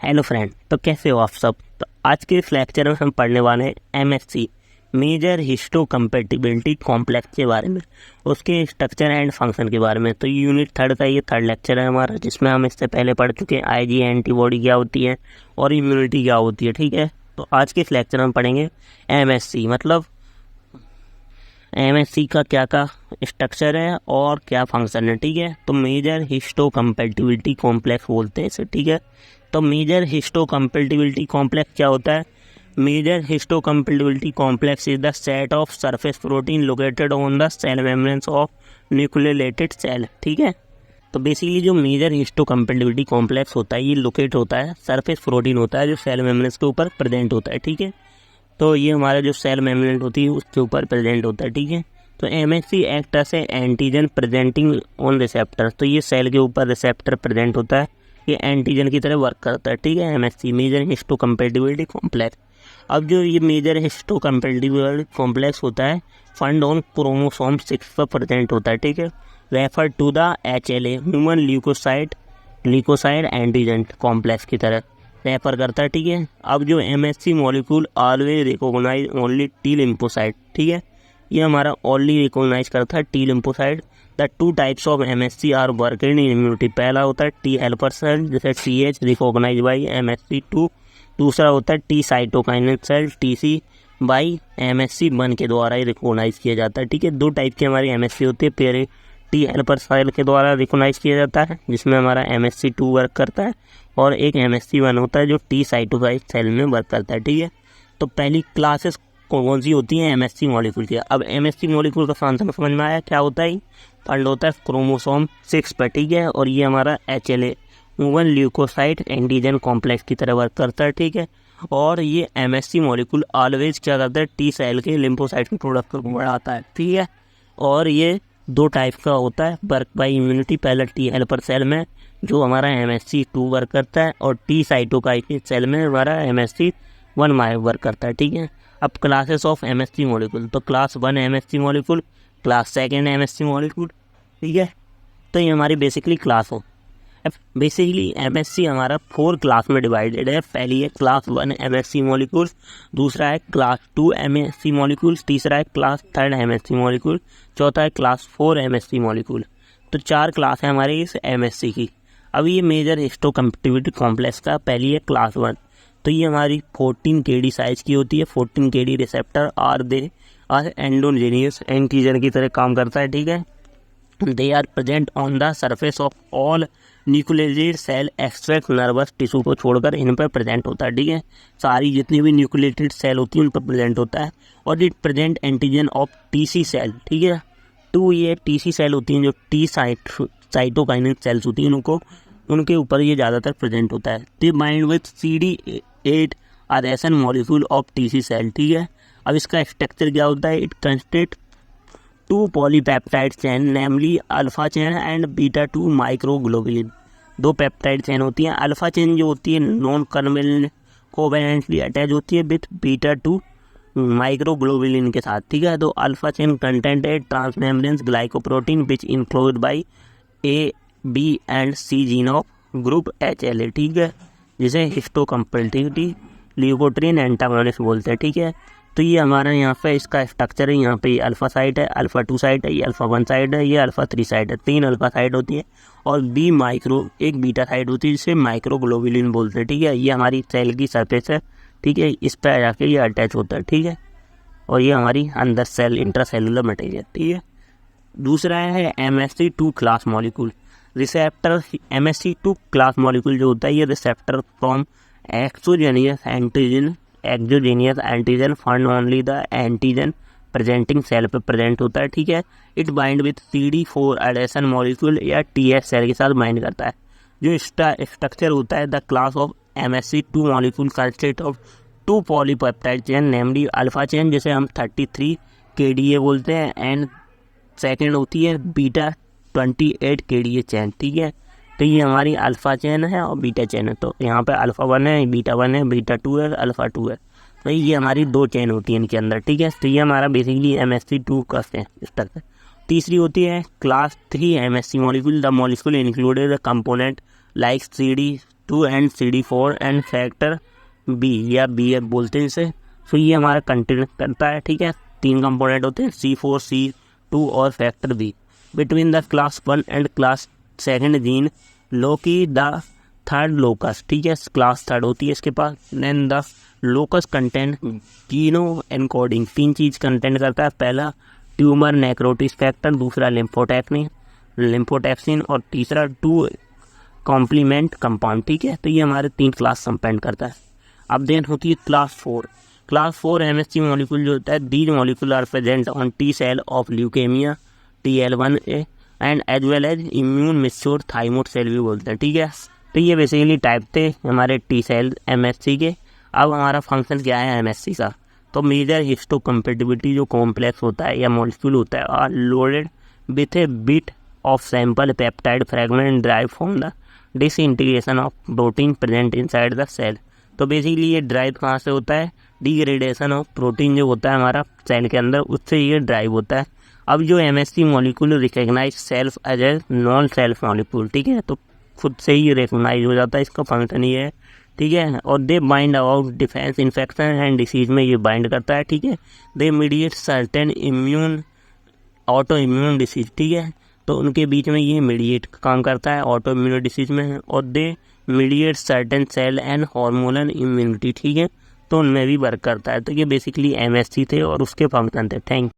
Hello friend, तो कैसे हो आप सब। तो आज के इस लेक्चर में हम पढ़ने वाले हैं एमएससी मेजर हिस्टोकम्पैटिबिलिटी कॉम्प्लेक्स के बारे में, उसके स्ट्रक्चर एंड फंक्शन के बारे में। तो यूनिट 3 का ये 3rd लेक्चर है हमारा, जिसमें हम इससे पहले पढ़ चुके हैं आईजी एंटीबॉडी क्या होती है और इम्यूनिटी क्या होती है। ठीक है, तो आज के इस लेक्चर में हम पढ़ेंगे एमएससी, मतलब एमएससी का क्या क्या स्ट्रक्चर है और क्या फंक्शन है। ठीक है, तो मेजर हिस्टोकम्पैटिबिलिटी कॉम्प्लेक्स बोलते हैं इसे। ठीक है, तो मेजर हिस्टोकम्पैटिबिलिटी कॉम्प्लेक्स क्या होता है। Major histocompatibility complex is the set of surface protein located on the cell membranes of nucleolated cell. ठीक है, तो बेसिकली जो मेजर हिस्टोकम्पैटिबिलिटी कॉम्प्लेक्स होता है ये लोकेट होता है, सरफेस प्रोटीन होता है जो सेल मेम्ब्रेन्स के ऊपर प्रेजेंट होता है। ठीक है, तो ये हमारा जो सेल मेम्ब्रेन होती है उसके ऊपर प्रेजेंट होता है। ठीक है, तो MSC act as antigen presenting on receptor, तो ये सेल के ऊपर रिसेप्टर प्रेजेंट होता है, ये एंटीजन की तरह वर्क करता है। ठीक है, एमएससी मेजर हिस्टोकम्पैटिबिलिटी कॉम्प्लेक्स। अब जो ये मेजर हिस्टोकम्पैटिबिलिटी कॉम्प्लेक्स होता है फंड ऑन क्रोमोसोम 6 पर प्रेजेंट होता है। ठीक है, refer to the HLA human leukocyte antigen complex की तरह रेफर करता है। ठीक है, अब जो MSC molecule always recognise only T lymphocyte. ठीक है, ये हमारा ओनली रिकॉग्नाइज करता है T lymphocyte. The 2 types of MSC are working in immunity. पहला होता है टी हेल्पर सेल जैसे TH रिकॉग्नाइज बाई MSC2, दूसरा होता है T cytokinate cell TC by MSC1 के द्वारा ही रिकॉग्नाइज किया जाता है। ठीक है, 2 टाइप की हमारी एमएससी होती है। पहले टी हेल्पर सेल के द्वारा रिकॉग्नाइज किया जाता है जिसमें हमारा MSC2 वर्क करता है, और एक MSC1 होता है जो टी साइटोकाइन सेल में वर्क करता है। ठीक है, तो पहली क्लासेस कौन सी होती हैं एमएससी मॉलिक्यूल की। अब एमएससी मॉलिक्यूल का फंक्शन समझ में आया क्या होता है। फंड होता है क्रोमोसोम 6 पर। ठीक है, और ये हमारा HLA human leukocyte antigen complex की तरह वर्क करता है। ठीक है, और ये एमएससी मॉलिक्यूल ऑलवेज क्या करता है, टी सेल के लिम्फोसाइट के प्रोडक्ट को बढ़ाता है। ठीक है, और ये 2 टाइप का होता है वर्क बाई इम्यूनिटी। पहले टी हेल्पर सेल में जो हमारा MSC2 वर्क करता है, और टी साइटोकाइन सेल में हमारा MSC1 वर्क करता है। ठीक है, अब क्लासेस ऑफ एमएससी मॉलिक्यूल, तो class 1 MSc molecule, class 2 MSc molecule. ठीक है, तो ये हमारी बेसिकली क्लास हो। अब बेसिकली एमएससी हमारा 4 क्लास में डिवाइडेड है। पहली है क्लास 1 एमएससी मॉलिक्यूल, दूसरा है क्लास 2 एमएससी मॉलिक्यूल, तीसरा है क्लास 3 एमएससी मॉलिक्यूल, चौथा है क्लास 4 एमएससी मॉलिक्यूल। तो 4 क्लास है हमारी इस एमएससी की। अब ये मेजर हिस्टोकम्पैटिबिलिटी कॉम्प्लेक्स का पहली है क्लास 1, तो ये हमारी 14 kD साइज की होती है। 14 kD receptor are endogenous antigen की तरह काम करता है। ठीक है, they are present on the surface of all nucleolated cell extract nervous tissue को छोड़कर इन पर प्रेजेंट होता है। ठीक है, सारी जितनी भी न्यूक्लियोलेटेड सेल होती है उन पर प्रेजेंट होता है, और it present antigen of TC cell. ठीक है, 2 ये TC सेल होती हैं जो टी साइटोकाइनेट सेल्स होती हैं, उनके ऊपर ये ज़्यादातर प्रेजेंट होता है। They bind with CD8 adhesion molecule of TC cell. ठीक है, अब इसका स्ट्रक्चर क्या होता है, it consist 2 polypeptide chain namely alpha chain and beta 2 microglobulin. 2 peptide chain होती हैं। अल्फा चेन जो होती है नॉन कोवेलेंटली अटैच होती है विथ बीटा 2 माइक्रोग्लोबुलिन के साथ। ठीक है, तो अल्फा चेन कंटेंट है transmembrane glycoprotein which include by A, B and C gene of group HLA। ठीक है, जिसे हिस्टोकम्पैटिबिलिटी ल्यूकोट्रीन एंटागोनिस्ट बोलते हैं। ठीक है, तो ये हमारा यहाँ पे इसका स्ट्रक्चर है। यहाँ पे ये अल्फा साइट है, अल्फा 2 साइट है, ये अल्फा 1 साइट है, ये अल्फा 3 साइट है। 3 अल्फा साइट होती है, और एक बीटा साइट होती है जिसे माइक्रोग्लोबुलिन बोलते हैं। ठीक है, ये हमारी सेल की सरफेस है। ठीक है, इस पर जाके ये अटैच होता है। ठीक है, और ये हमारी अंदर सेल इंट्रासेलुलर मटेरियल। ठीक है, दूसरा है MSC2 class molecule receptor. MSC2 class molecule जो होता है ये receptor from exogenous antigen found only the antigen presenting cell पे प्रेजेंट होता है। ठीक है, it bind with CD4 adhesion molecule या TH सेल के साथ बाइंड करता है। जो स्ट्रक्चर होता है the class of MSC2 molecule consist of 2 polypeptide chain namely alpha chain जिसे हम 33 kDa बोलते हैं, एंड सेकेंड होती है बीटा 28 kDa चेन। ठीक है, तो ये हमारी अल्फ़ा चेन है और बीटा चेन है। तो यहाँ पे अल्फ़ा 1 है, बीटा 1 है, बीटा 2 है, अल्फ़ा 2 है। तो ये हमारी 2 चेन होती है इनके अंदर। ठीक है, तो ये हमारा बेसिकली MSC2 का स्ट्रक्चर। तीसरी होती है class 3 MSC molecule. The molecule included the component like 2 and CD4 and factor B या BF बोलते हैं इसे। तो ये हमारा कंटेन करता है, ठीक है। 3 कंपोनेंट होते हैं C4, C2 और factor B. Between the class 1 and class 2 gene loci the third locus, ठीक है, क्लास 3 होती है इसके पास। Then the locus content genes encoding, 3 चीज़ कंटेंट करता है। पहला ट्यूमर नेक्रोटिस फैक्टर, दूसरा लिम्फोटैक्सिन और तीसरा 2 कॉम्प्लीमेंट कंपाउंड, ठीक है। तो ये हमारे 3 क्लास कंपेंड करता है। अब देन होती है क्लास 4। क्लास 4 MHC मॉलिक्यूल जो होता है, these molecule are present on T cell of leukaemia TL1A and as well as immune mature thymoid cell भी बोलते हैं, ठीक है। तो ये बेसिकली टाइप थे हमारे T सेल MHC के। अब हमारा फंक्शन क्या है MHC का, तो मेजर हिस्टोकम्पेटिबिलिटी जो कॉम्प्लेक्स होता है या मॉलिक्यूल होता है are loaded with a bit of sample peptide fragment drive from the disintegration of protein present inside the cell. तो बेसिकली ये ड्राइव कहाँ से होता है, डिग्रेडेशन ऑफ प्रोटीन जो होता है हमारा सेल के अंदर, उससे ये ड्राइव होता है। अब जो MHC molecule recognize self as a non self molecule, ठीक है, तो खुद से ही रिकग्नाइज हो जाता है, इसका फंक्शन ये है, ठीक है। और they bind about defence infection and disease में ये बाइंड करता है, ठीक है। They mediate certain immune auto immune disease, ठीक है। तो उनके बीच में ये मीडिएट काम करता है ऑटो इम्यून डिसीज में। और they mediate certain cell and hormonal immunity, ठीक है, तो उनमें भी वर्क करता है। तो ये बेसिकली MHC थे और उसके फंक्शन थे। थैंक